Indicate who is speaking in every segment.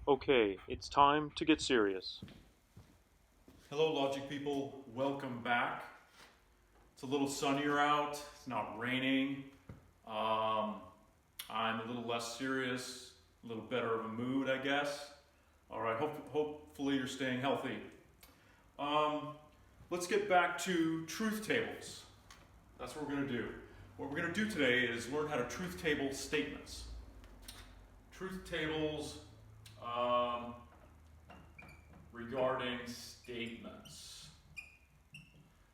Speaker 1: Okay, it's time to get serious.
Speaker 2: Hello, logic people. Welcome back. It's a little sunnier out. It's not raining. I'm a little less serious, a little better of a mood, I guess. All right. Hopefully, you're staying healthy. Let's get back to truth tables. That's what we're going to do. What we're going to do today is learn how to truth table statements. Truth tables. Regarding statements.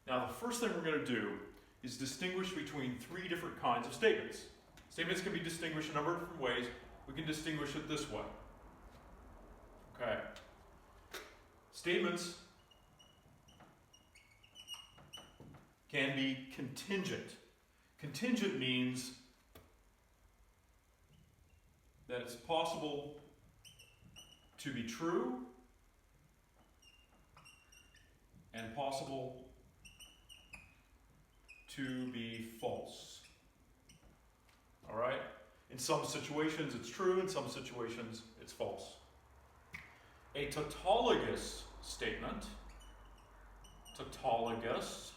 Speaker 2: Now, the first thing we're going to do is distinguish between three different kinds of statements. Statements can be distinguished a number of different ways. We can distinguish it this way. Okay. Statements can be contingent. Contingent means that it's possible to be true and possible to be false. All right? In some situations it's true, in some situations it's false. A tautologous statement, tautologous,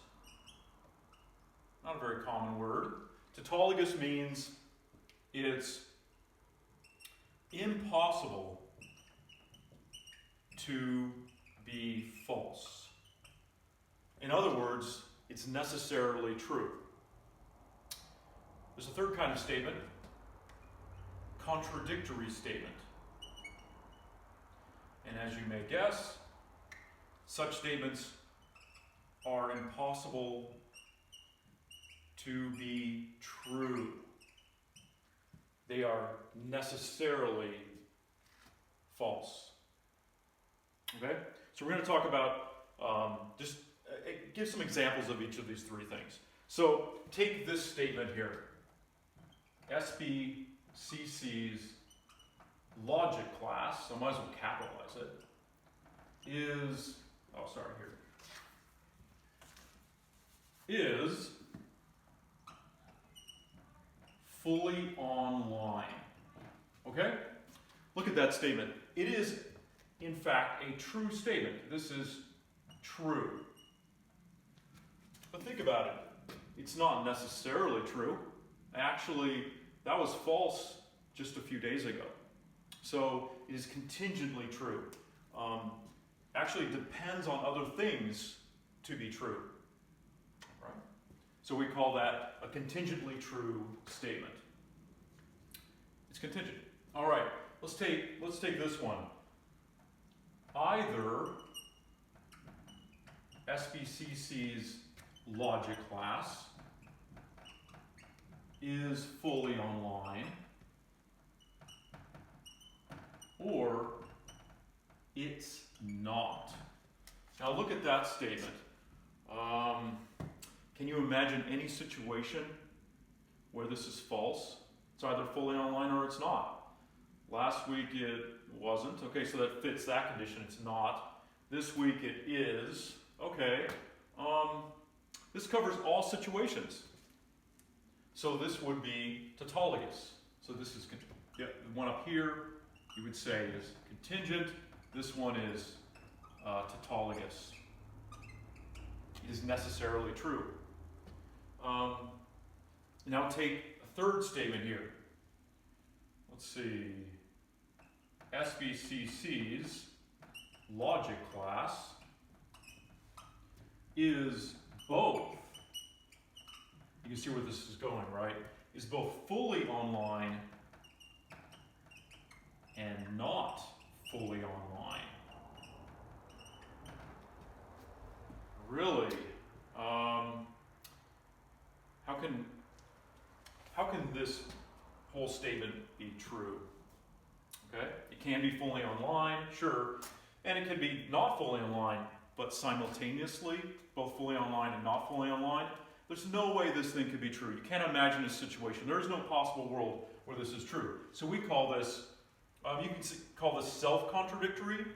Speaker 2: not a very common word. Tautologous means it's impossible to be false. In other words, it's necessarily true. There's a third kind of statement, contradictory statement. And as you may guess, such statements are impossible to be true. They are necessarily false. Okay? So we're going to talk about give some examples of each of these three things. So take this statement here. SBCC's logic class, so I might as well capitalize it, is fully online. Okay? Look at that statement. It is, in fact, a true statement. This is true. But think about it. It's not necessarily true. Actually, that was false just a few days ago. So it is contingently true. Actually, it depends on other things to be true. Right? So we call that a contingently true statement. It's contingent. All right. Let's take this one. Either SBCC's logic class is fully online, or it's not. Now look at that statement. Can you imagine any situation where this is false? It's either fully online or it's not. Last week it wasn't. Okay, so that fits that condition. It's not. This week it is. Okay. This covers all situations. So this would be tautologous. So this is, the one up here you would say is contingent. This one is tautologous. It is necessarily true. Now take a third statement here. Let's see. SBCC's logic class is both, you can see where this is going, right? Is both fully online and not fully online. Really? How can this whole statement be true? Okay, it can be fully online, sure, and it can be not fully online, but simultaneously, both fully online and not fully online. There's no way this thing could be true. You can't imagine a situation. There is no possible world where this is true. So we call this, you can call this self-contradictory,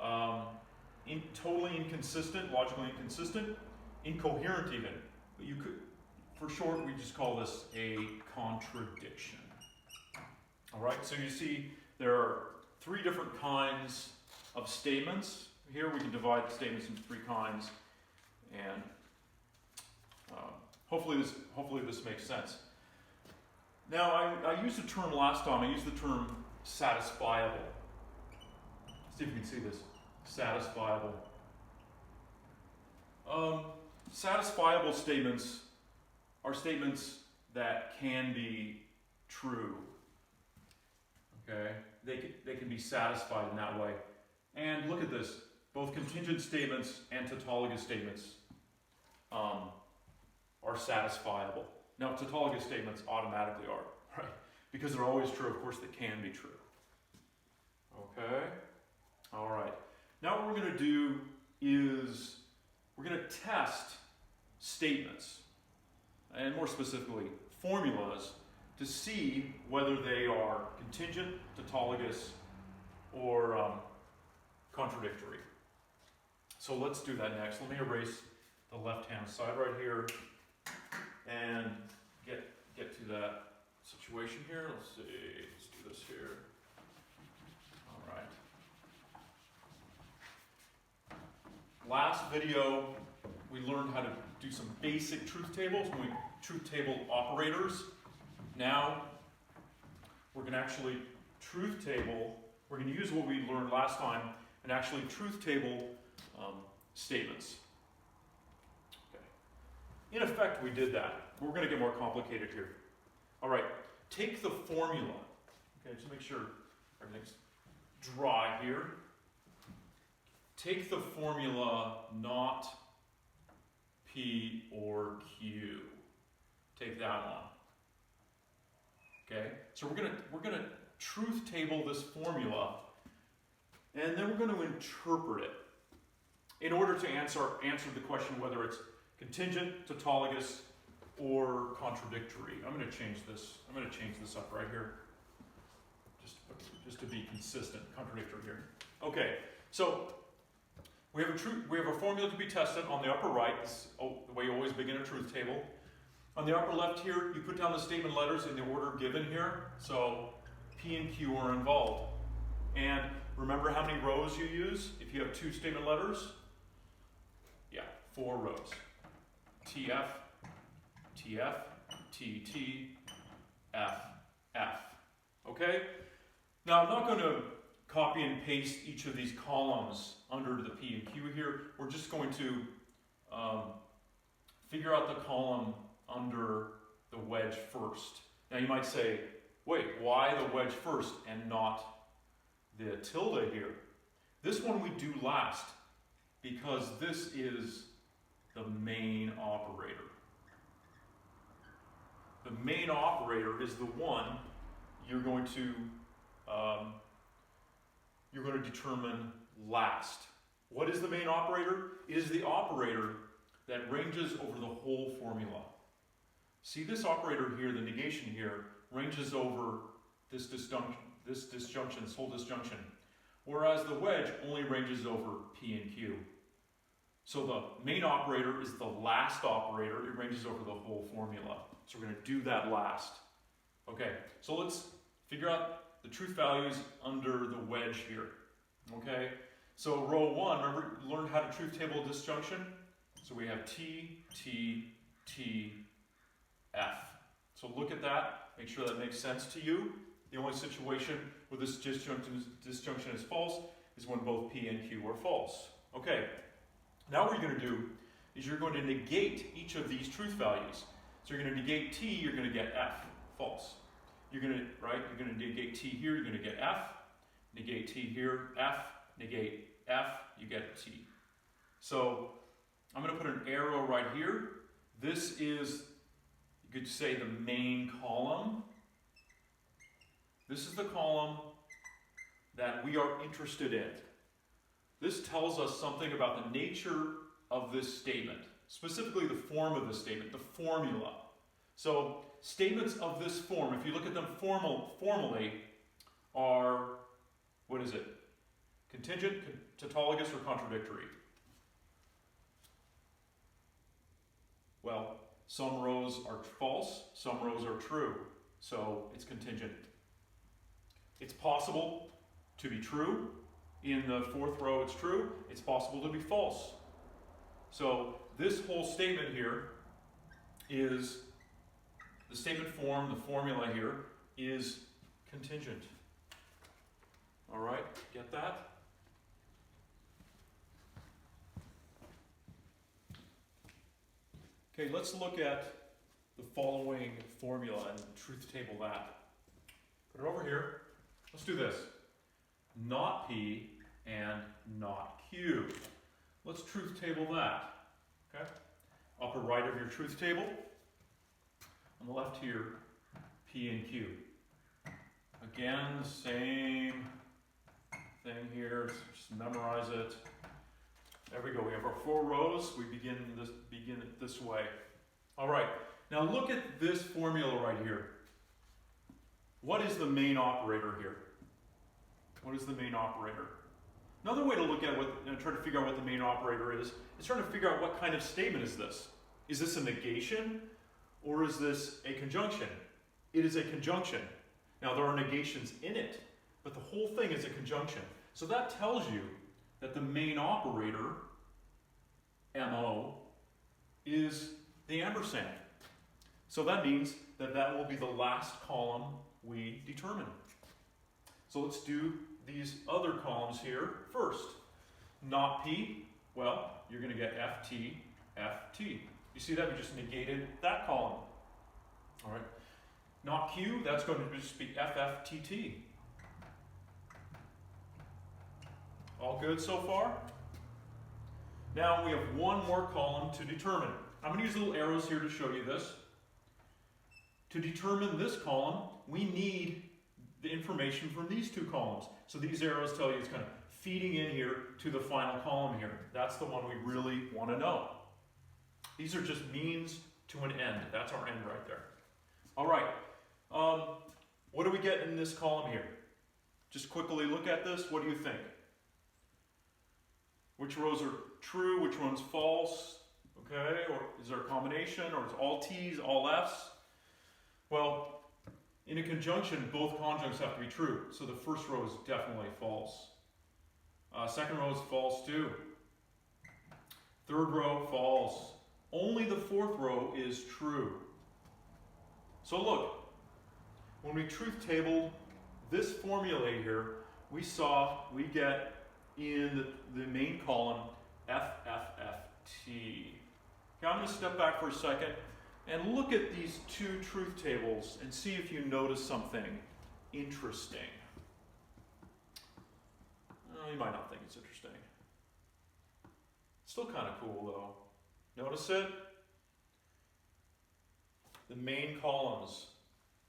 Speaker 2: totally inconsistent, logically inconsistent, incoherent even. But you could, for short, we just call this a contradiction. All right, so you see there are three different kinds of statements. Here we can divide the statements into three kinds, and hopefully this makes sense. Now, I used a term last time. I used the term satisfiable. See if you can see this. Satisfiable. Satisfiable statements are statements that can be true. Okay? They can be satisfied in that way. And look at this. Both contingent statements and tautologous statements are satisfiable. Now, tautologous statements automatically are, right? Because they're always true, of course, they can be true. Okay? All right. Now what we're going to do is we're going to test statements, and more specifically, formulas, to see whether they are contingent, tautologous, or contradictory. So let's do that next. Let me erase the left-hand side right here and get to that situation here. Let's see. Let's do this here. All right. Last video, we learned how to do some basic truth tables, truth table operators. Now, we're going to actually truth table, we're going to use what we learned last time and actually truth table statements. Okay. In effect, we did that. We're going to get more complicated here. All right, take the formula. Okay, just make sure everything's dry here. Take the formula not P or Q. Take that one. Okay, so we're gonna truth table this formula, and then we're going to interpret it in order to answer the question whether it's contingent, tautologous, or contradictory. I'm going to change this. I'm going to change this up right here, just to be consistent. Contradictory here. Okay, so we have a formula to be tested on the upper right. This is the way you always begin a truth table. On the upper left here, you put down the statement letters in the order given here. So P and Q are involved. And remember how many rows you use if you have two statement letters? Yeah, 4 rows. TF, TF, TT, F, F. Okay? Now I'm not going to copy and paste each of these columns under the P and Q here. We're just going to figure out the column under the wedge first. Now you might say, wait, why the wedge first and not the tilde here? This one we do last because this is the main operator. The main operator is the one you're going to determine last. What is the main operator? It is the operator that ranges over the whole formula. See this operator here, the negation here, ranges over this disjunction, this whole disjunction, whereas the wedge only ranges over P and Q. So the main operator is the last operator. It ranges over the whole formula. So we're going to do that last. Okay, so let's figure out the truth values under the wedge here. Okay, so row 1, remember, learned how to truth table disjunction? So we have T, T, T, F. So look at that, make sure that makes sense to you. The only situation where this disjunction is false is when both P and Q are false. Okay, now what you're going to do is you're going to negate each of these truth values. So you're going to negate T, you're going to get F, false. You're going to negate T here, you're going to get F. Negate T here, F. Negate F, you get T. So I'm going to put an arrow right here. This is, you could say, the main column. This is the column that we are interested in. This tells us something about the nature of this statement, specifically the form of the statement, the formula. So statements of this form, if you look at them formally, are, what is it? Contingent, tautologous, or contradictory? Well, some rows are false, some rows are true, so it's contingent. It's possible to be true. In the fourth row, it's true. It's possible to be false. So this whole statement here is, the statement form, the formula here, is contingent. All right, get that? Okay, let's look at the following formula and truth table that. Put it over here. Let's do this. Not P and not Q. Let's truth table that. Okay? Upper right of your truth table. On the left here, P and Q. Again, the same thing here. Just memorize it. There we go. We have our 4 rows. We begin it this way. All right. Now look at this formula right here. What is the main operator here? What is the main operator? Another way to look at what, try to figure out what the main operator is trying to figure out what kind of statement is this. Is this a negation or is this a conjunction? It is a conjunction. Now there are negations in it, but the whole thing is a conjunction. So that tells you that the main operator, MO, is the ampersand. So that means that that will be the last column we determine. So let's do these other columns here first. Not P, well, you're going to get FT, FT. You see that? We just negated that column. All right. Not Q, that's going to just be FFTT. All good so far? Now we have one more column to determine. I'm going to use little arrows here to show you this. To determine this column, we need the information from these 2 columns. So these arrows tell you it's kind of feeding in here to the final column here. That's the one we really want to know. These are just means to an end. That's our end right there. All right. What do we get in this column here? Just quickly look at this. What do you think? Which rows are true? Which one's false? Okay, or is there a combination? Or is it all T's, all F's? Well, in a conjunction, both conjuncts have to be true. So the first row is definitely false. Second row is false too. Third row, false. Only the fourth row is true. So look, when we truth tabled this formula here, we saw we get in the main column FFFT. Okay, I'm going to step back for a second and look at these 2 truth tables and see if you notice something interesting. You might not think it's interesting. Still kind of cool though. Notice it? The main columns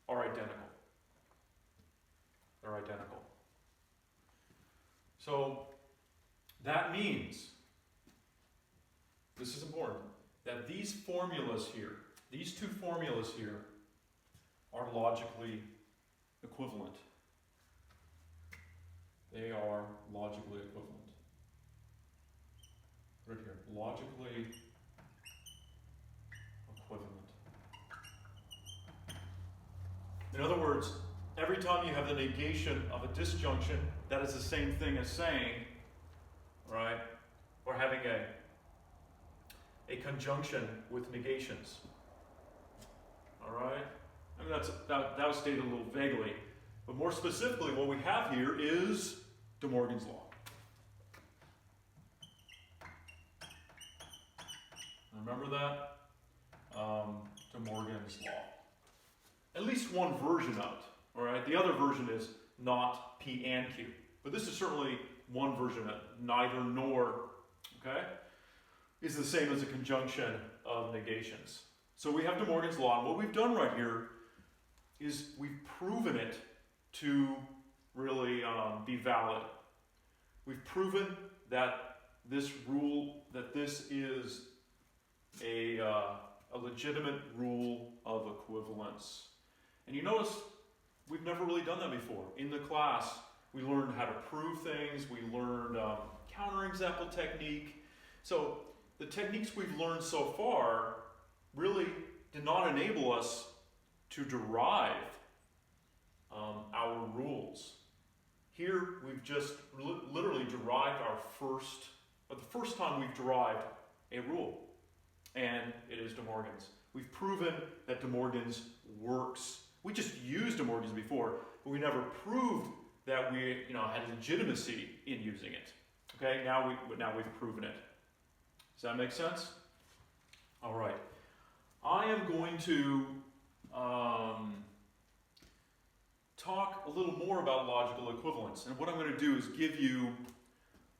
Speaker 2: are identical. They're identical. So that means, this is important, that these formulas here, these 2 formulas here, are logically equivalent. They are logically equivalent. Right here, logically equivalent. In other words, every time you have the negation of a disjunction, that is the same thing as saying, right, or having a conjunction with negations. All right? I mean, that was stated a little vaguely. But more specifically, what we have here is De Morgan's law. Remember that? De Morgan's law. At least one version of it. All right? The other version is not P and Q. But this is certainly one version of it. Neither nor, okay, is the same as a conjunction of negations. So we have De Morgan's law, and what we've done right here is we've proven it to really be valid. We've proven that this rule, that this is a legitimate rule of equivalence. And you notice we've never really done that before. In the class, we learned how to prove things, we learned counterexample technique. So the techniques we've learned so far really did not enable us to derive our rules. Here we've just literally derived the first time we've derived a rule, and it is De Morgan's. We've proven that De Morgan's works. We just used De Morgan's before, but we never proved that we had legitimacy in using it. Okay, now we've proven it. Does that make sense? All right. I am going to talk a little more about logical equivalence, and what I'm going to do is give you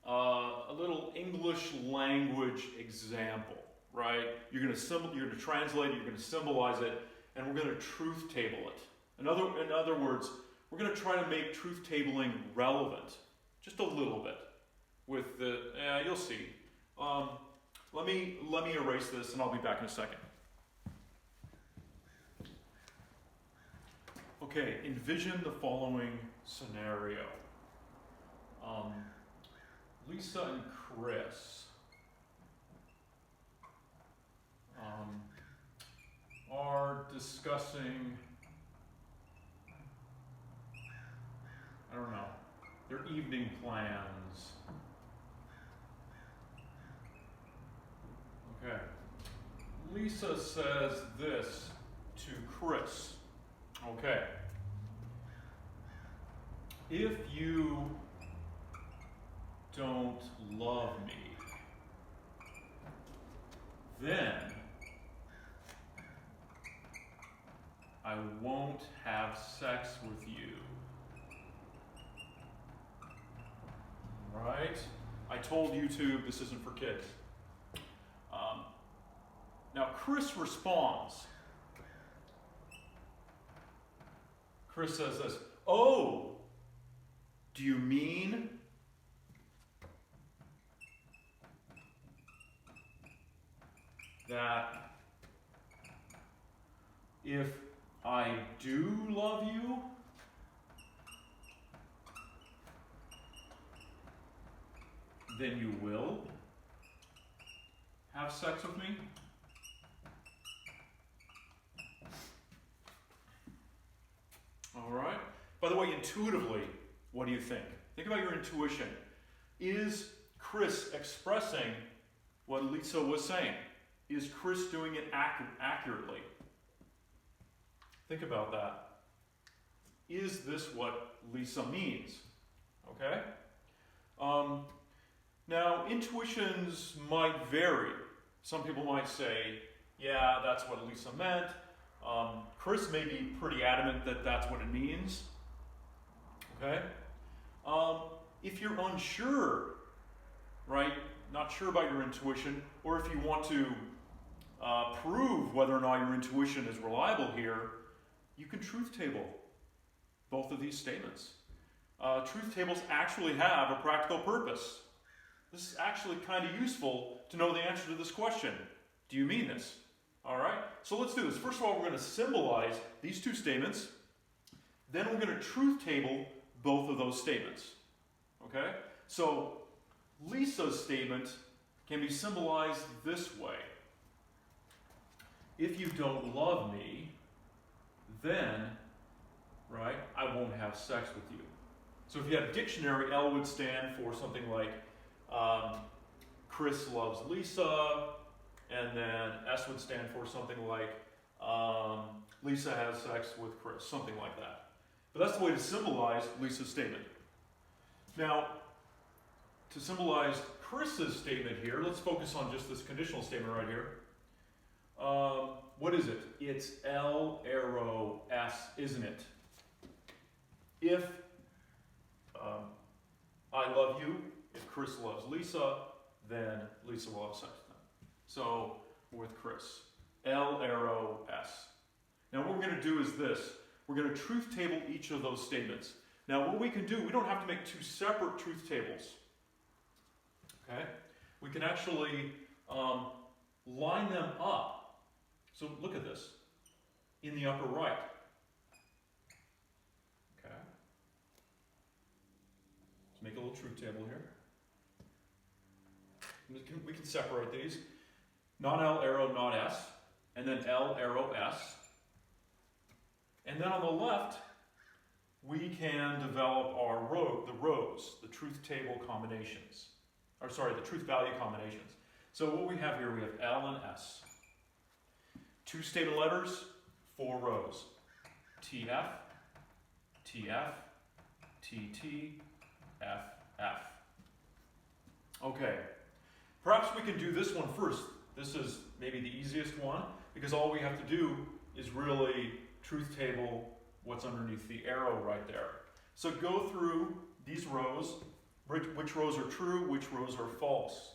Speaker 2: a little English language example. Right? You're going to translate it. You're going to symbolize it, and we're going to truth table it. In other words, we're going to try to make truth tabling relevant, just a little bit. With the you'll see. Let me erase this, and I'll be back in a second. Okay, envision the following scenario. Lisa and Chris are discussing, I don't know, their evening plans. Okay. Lisa says this to Chris. Okay. If you don't love me, then I won't have sex with you. Right? I told YouTube this isn't for kids. Now Chris responds. Chris says this, "Oh, do you mean that if I do love you, then you will have sex with me?" All right. By the way, intuitively, what do you think? Think about your intuition. Is Chris expressing what Lisa was saying? Is Chris doing it accurately? Think about that. Is this what Lisa means? Okay? Now, intuitions might vary. Some people might say, yeah, that's what Lisa meant. Chris may be pretty adamant that that's what it means. Okay? If you're unsure, right, not sure about your intuition, or if you want to prove whether or not your intuition is reliable here, you can truth table both of these statements. Truth tables actually have a practical purpose. This is actually kind of useful to know the answer to this question. Do you mean this? All right, so let's do this. First of all, we're going to symbolize these two statements. Then we're going to truth table both of those statements. Okay? So Lisa's statement can be symbolized this way. If you don't love me, then, right, I won't have sex with you. So if you had a dictionary, L would stand for something like Chris loves Lisa, and then S would stand for something like Lisa has sex with Chris, something like that. But that's the way to symbolize Lisa's statement. Now, to symbolize Chris's statement here, let's focus on just this conditional statement right here. What is it? It's L arrow S, isn't it? If I love you, if Chris loves Lisa, then Lisa will have sex with them. So, with Chris, L arrow S. Now what we're going to do is this. We're going to truth table each of those statements. Now what we can do, we don't have to make two separate truth tables. Okay? We can actually line them up. So look at this. In the upper right. Okay? Let's make a little truth table here. We can separate these. Not L arrow, not S. And then L arrow S. And then on the left, we can develop the rows, the truth table combinations. Or sorry, the truth value combinations. So what we have here, we have L and S. 2 statement letters, 4 rows. TF, TF, TT, FF. Okay, perhaps we can do this one first. This is maybe the easiest one because all we have to do is really truth table what's underneath the arrow right there. So go through these rows, which rows are true, which rows are false.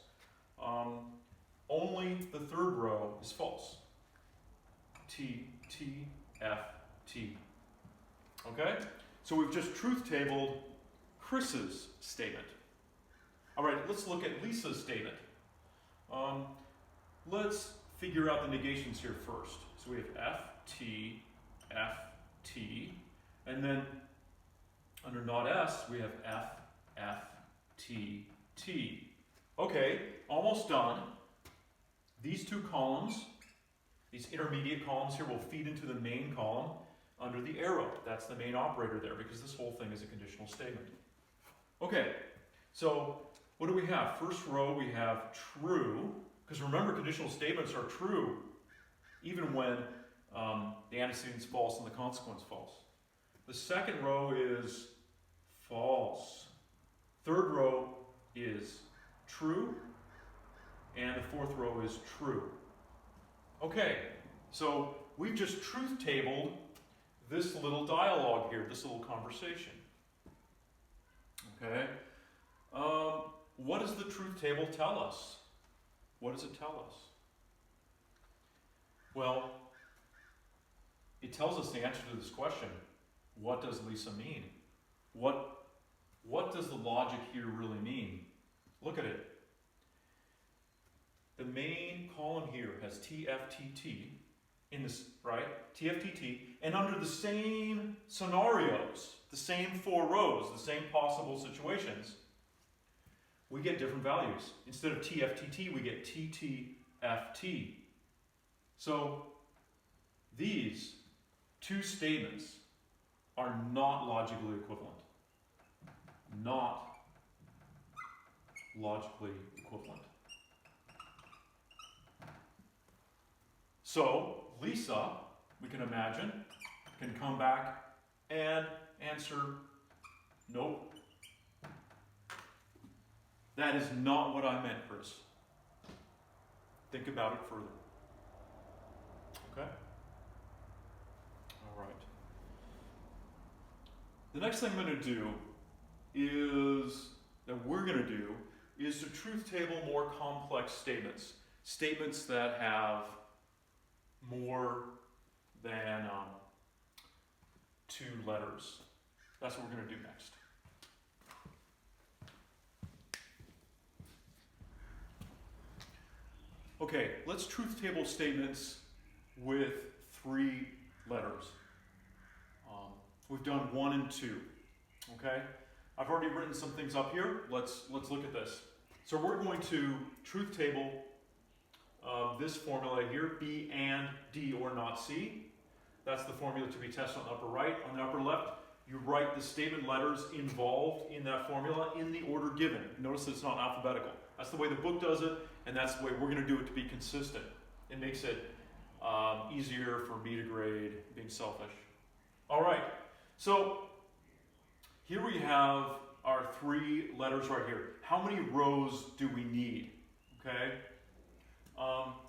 Speaker 2: Only the third row is false. T, T, F, T. Okay? So we've just truth tabled Chris's statement. All right, let's look at Lisa's statement. Let's figure out the negations here first. So we have F, T, F, T, and then under not S, we have F, F, T, T. Okay, almost done. These 2 columns, these intermediate columns here will feed into the main column under the arrow. That's the main operator there because this whole thing is a conditional statement. Okay, so what do we have? First row we have true, because remember conditional statements are true even when the antecedent's false and the consequence false. The second row is false. Third row is true, and the fourth row is true. Okay, so we've just truth tabled this little dialogue here, this little conversation. Okay, what does the truth table tell us? What does it tell us? Well, it tells us the answer to this question. What does Lisa mean? What does the logic here really mean? Look at it. The main column here has TFTT in this, right? TFTT, and under the same scenarios, the same 4 rows, the same possible situations, we get different values. Instead of TFTT, we get TTFT. So these 2 statements are not logically equivalent. Not logically equivalent. So Lisa, we can imagine, can come back and answer, nope. That is not what I meant, Chris. Think about it further. Okay? All right. The next thing I'm going to do is to truth table more complex statements. Statements that have more than 2 letters. That's what we're going to do next. Okay, let's truth table statements with 3 letters. We've done 1 and 2. Okay, I've already written some things up here. Let's look at this. So we're going to truth table this formula here, B and D or not C. That's the formula to be tested on the upper right. On the upper left, you write the statement letters involved in that formula in the order given. Notice that it's not alphabetical. That's the way the book does it, and that's the way we're going to do it to be consistent. It makes it easier for me to grade, being selfish. All right, so here we have our 3 letters right here. How many rows do we need? Okay,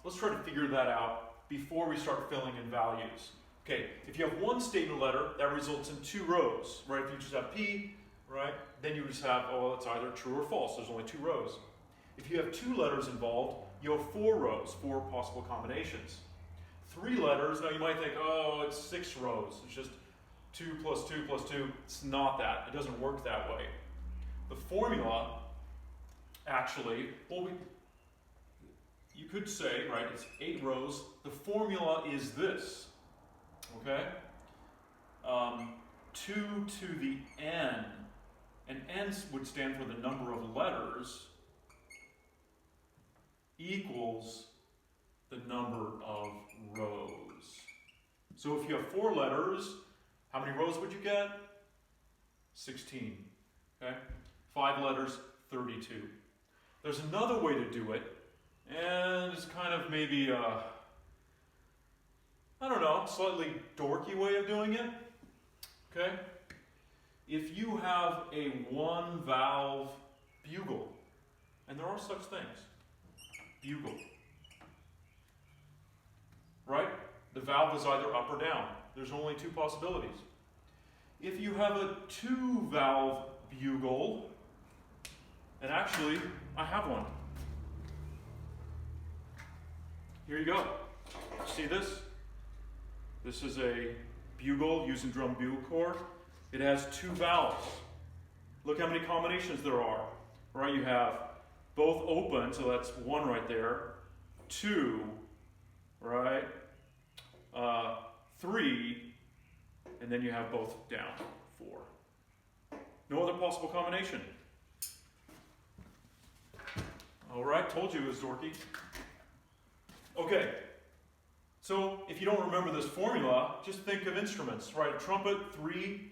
Speaker 2: let's try to figure that out before we start filling in values. Okay, if you have 1 statement letter, that results in 2 rows, right? If you just have P, right, then you just have, oh, it's either true or false. There's only 2 rows. If you have 2 letters involved, you have 4 rows, 4 possible combinations. 3 letters, now you might think, oh, it's 6 rows. It's just 2 plus 2 plus 2. It's not that. It doesn't work that way. The formula, actually, well, you could say, right, it's 8 rows. The formula is this, okay? 2 to the n, and n would stand for the number of letters, equals the number of rows. So if you have 4 letters, how many rows would you get? 16. Okay? 5 letters, 32. There's another way to do it, and it's kind of maybe I don't know, slightly dorky way of doing it. Okay? If you have a 1-valve bugle, and there are such things, bugle, right? The valve is either up or down. There's only 2 possibilities. If you have a 2-valve bugle, and actually, I have one. Here you go. See this? This is a bugle using drum bugle corps. It has 2 valves. Look how many combinations there are. Right? You have both open, so that's 1 right there. 2, right? 3, and then you have both down. 4. No other possible combination. All right, told you it was dorky. Okay, so if you don't remember this formula, just think of instruments, right? A trumpet, 3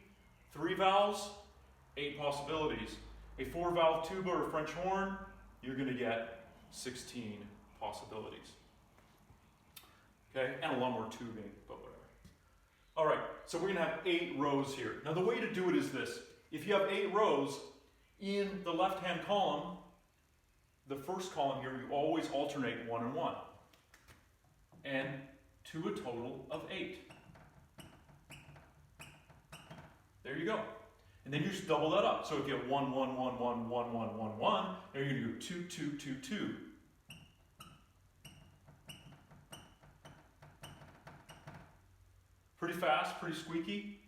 Speaker 2: valves, 8 possibilities. A 4-valve tuba or French horn, you're going to get 16 possibilities. Okay, and a lot more tubing, but whatever. All right, so we're going to have 8 rows here. Now the way to do it is this. If you have 8 rows, in the left-hand column, the first column here, you always alternate 1 and 1. And to a total of 8. There you go. And then you just double that up. So if you have 1, 1, 1, 1, 1, 1, 1, 1, now you're going to do 2, 2, 2, 2. Pretty fast, pretty squeaky.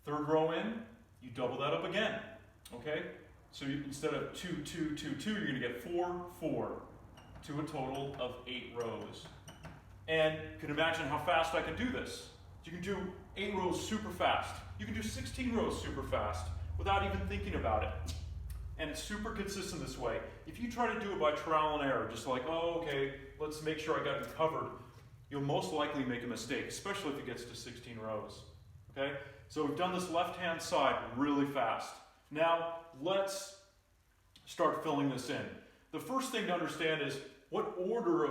Speaker 2: Third row in, you double that up again. Okay? So instead of 2, 2, 2, 2, you're going to get 4, 4. To a total of 8 rows. And you can imagine how fast I can do this. You can do 8 rows super fast. You can do 16 rows super fast without even thinking about it. And it's super consistent this way. If you try to do it by trial and error, just like, oh, okay, let's make sure I got it covered, you'll most likely make a mistake, especially if it gets to 16 rows. Okay? So we've done this left-hand side really fast. Now, let's start filling this in. The first thing to understand is what order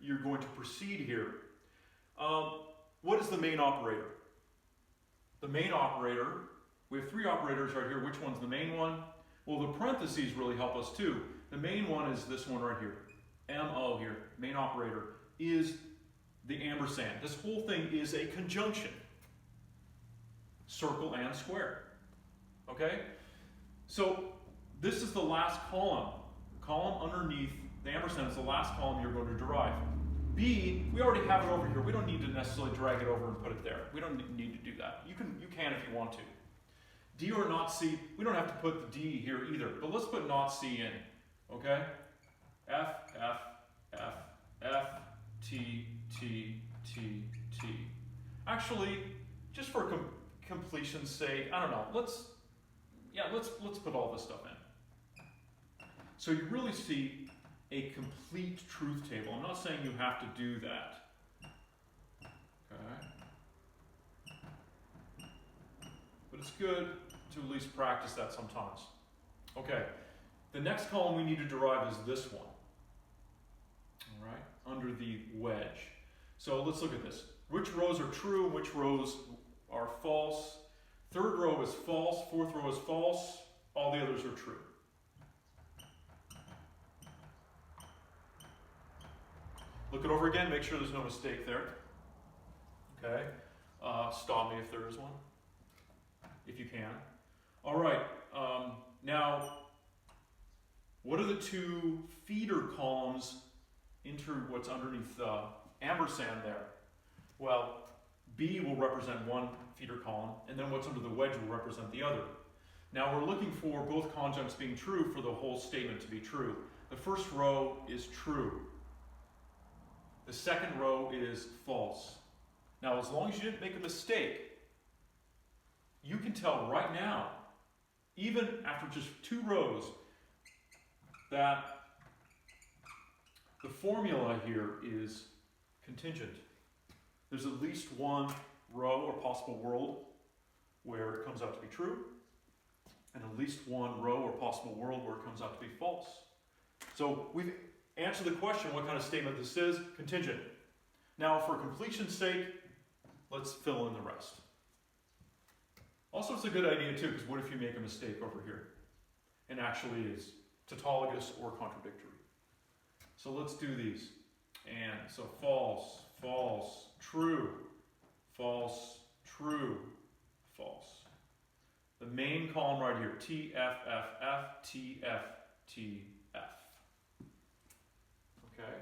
Speaker 2: you're going to proceed here. What is the main operator? The main operator, we have 3 operators right here. Which one's the main one? Well, the parentheses really help us too. The main one is this one right here. MO here, main operator, is the ampersand. This whole thing is a conjunction. Circle and square. Okay? So this is the last column. The column underneath the ampersand is the last column you're going to derive. B, we already have it over here. We don't need to necessarily drag it over and put it there. We don't need to do that. You can if you want to. D or not C, we don't have to put the D here either, but let's put not C in, okay? F, F, F, F, T, T, T, T. Actually, just for completion's sake, I don't know, let's put all this stuff in. So you really see a complete truth table. I'm not saying you have to do that. Okay. But it's good to at least practice that sometimes. Okay. The next column we need to derive is this one. All right, under the wedge. So let's look at this. Which rows are true, which rows are false? Third row is false, fourth row is false, all the others are true. Look it over again, make sure there's no mistake there. Okay, stop me if there is one, if you can. All right, now, what are the 2 feeder columns into what's underneath the ampersand there? Well, B will represent one feeder column, and then what's under the wedge will represent the other. Now we're looking for both conjuncts being true for the whole statement to be true. The first row is true. The second row is false. Now, as long as you didn't make a mistake, you can tell right now, even after just 2 rows, that the formula here is contingent. there's at least one row or possible world where it comes out to be true, and at least one row or possible world where it comes out to be false. So we've answered the question what kind of statement this is, contingent. Now for completion's sake, let's fill in the rest. Also, it's a good idea too, because what if you make a mistake over here and actually is tautologous or contradictory? So let's do these. And so false, false, true, false, true, false. The main column right here, T, F, F, F, T, F, T, F. Okay?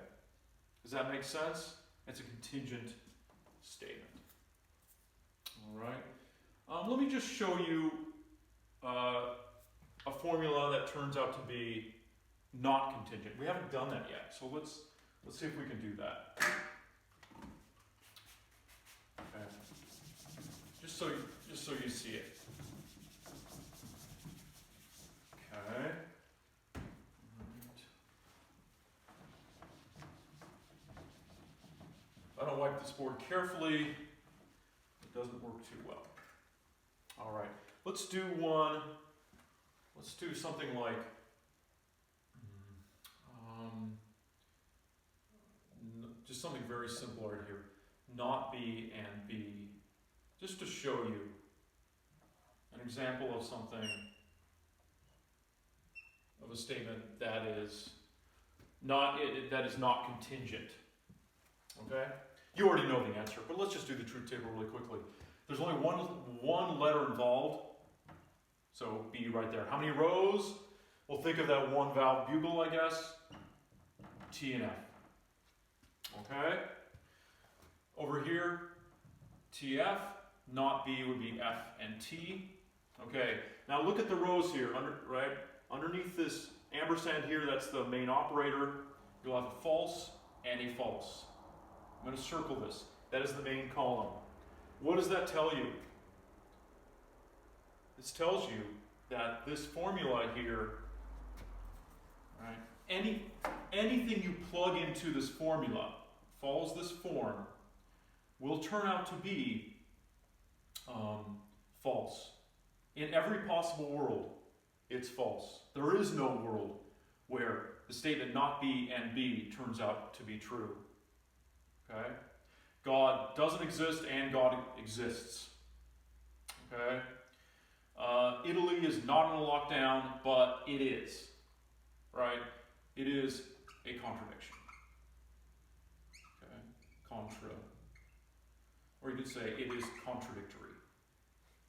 Speaker 2: Does that make sense? It's a contingent statement. All right? Let me just show you a formula that turns out to be not contingent. We haven't done that yet, so let's see if we can do that. Okay. Just so you see it. Okay. If I don't wipe this board carefully, it doesn't work too well. All right, let's do one. Let's do something like just something very simple right here. Not B and B, just to show you an example of something, of a statement that is not contingent. Okay? You already know the answer, but let's just do the truth table really quickly. There's only one letter involved, so B right there. How many rows? We'll think of that one valve bugle, I guess. T and F. Okay? Over here, TF, not B would be F and T. Okay, now look at the rows here, right? Underneath this ampersand here, that's the main operator. You'll have a false and a false. I'm going to circle this. That is the main column. What does that tell you? This tells you that this formula here, right? Anything you plug into this formula, follows this form, will turn out to be false. In every possible world, it's false. There is no world where the statement not B and B turns out to be true. Okay? God doesn't exist and God exists. Okay? Italy is not in a lockdown, but it is. Right? It is a contradiction. Okay? Contra. Or you could say it is contradictory.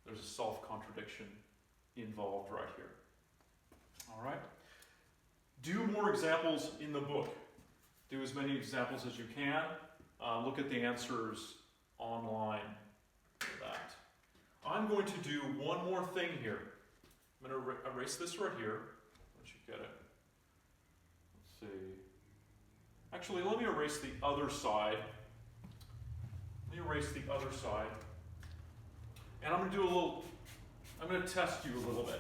Speaker 2: There's a self-contradiction involved right here. All right? Do more examples in the book. Do as many examples as you can. Look at the answers online for that. I'm going to do one more thing here. I'm going to erase this right here. Once you get it. Let's see. Actually, let me erase the other side. Let me erase the other side. And I'm going to test you a little bit.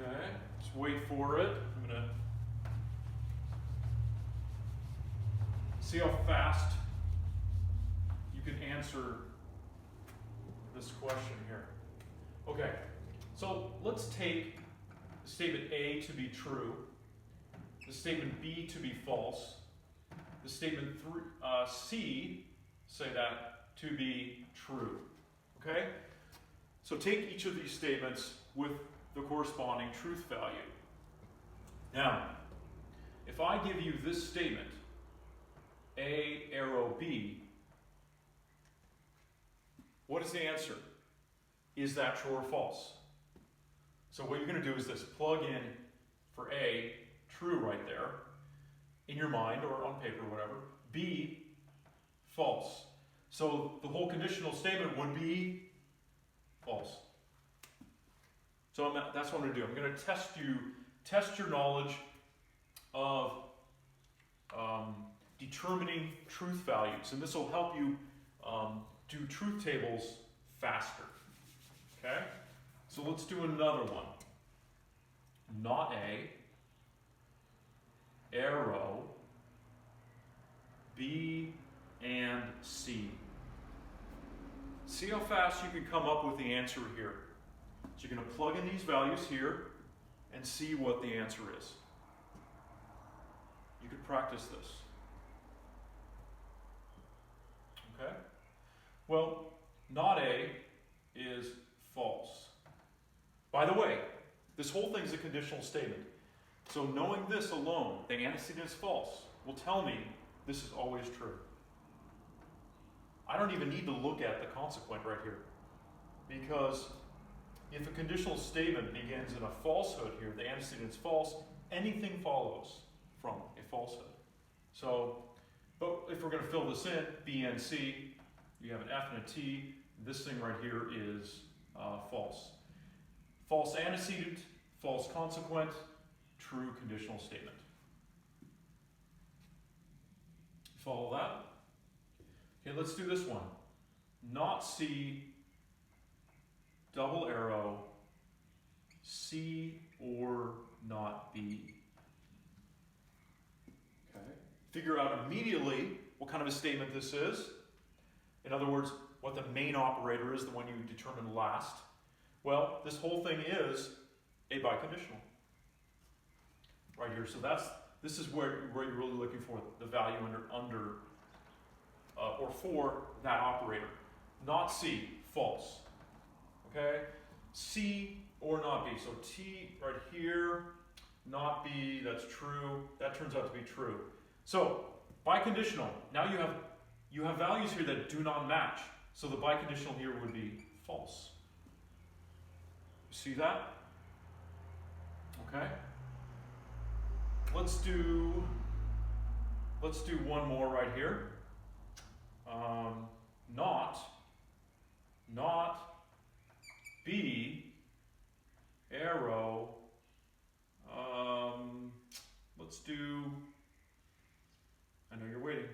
Speaker 2: Okay, just wait for it. I'm going to see how fast you can answer this question here. Okay, so let's take the statement A to be true, the statement B to be false, the statement C, say that, to be true. Okay? So take each of these statements with the corresponding truth value. Now, if I give you this statement, A arrow B, what is the answer? Is that true or false? So what you're going to do is this, plug in for A, true right there, in your mind or on paper or whatever, B, false. So the whole conditional statement would be false. So that's what I'm going to do. I'm going to test your knowledge of determining truth values, and this will help you do truth tables faster. Okay? So let's do another one. not A, arrow, B, and C. See how fast you can come up with the answer here. So you're going to plug in these values here and see what the answer is. You could practice this. Okay? Well, not A is false. By the way, this whole thing is a conditional statement. So knowing this alone, the antecedent is false, will tell me this is always true. I don't even need to look at the consequent right here. Because if a conditional statement begins in a falsehood here, the antecedent is false, anything follows from a falsehood. So, but if we're going to fill this in, B and C, you have an F and a T. This thing right here is false. False antecedent, false consequent, true conditional statement. Follow that? Okay, let's do this one. Not C, double arrow, C or not B. Okay. Figure out immediately what kind of a statement this is. In other words, what the main operator is, the one you determine last. Well, this whole thing is a biconditional. Right here. So this is where you're really looking for the value under or for that operator. Not C, false. Okay? C or not B. So T right here, not B, that's true. That turns out to be true. So biconditional. Now you have values here that do not match. So the biconditional here would be false. See that? Okay. Let's do one more right here. Not B, arrow, let's do, I know you're waiting,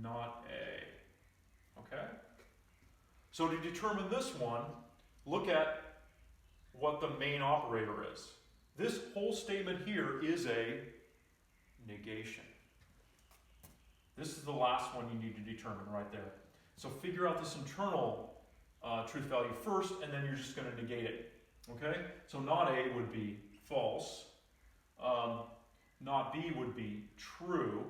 Speaker 2: not A, okay? So to determine this one, look at what the main operator is. This whole statement here is a negation. This is the last one you need to determine right there. So figure out this internal truth value first, and then you're just going to negate it. Okay? So not A would be false. Not B would be true.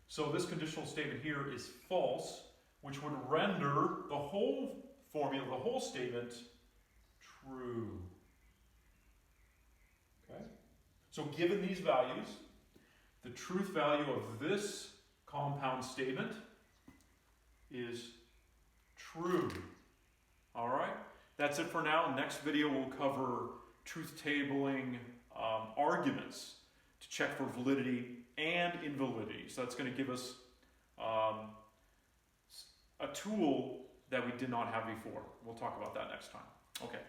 Speaker 2: So this conditional statement here is false, which would render the whole formula, the whole statement, true. Okay? So given these values, the truth value of this compound statement is true. All right? That's it for now. Next video we'll cover truth tabling arguments to check for validity and invalidity. So that's going to give us a tool that we did not have before. We'll talk about that next time. Okay.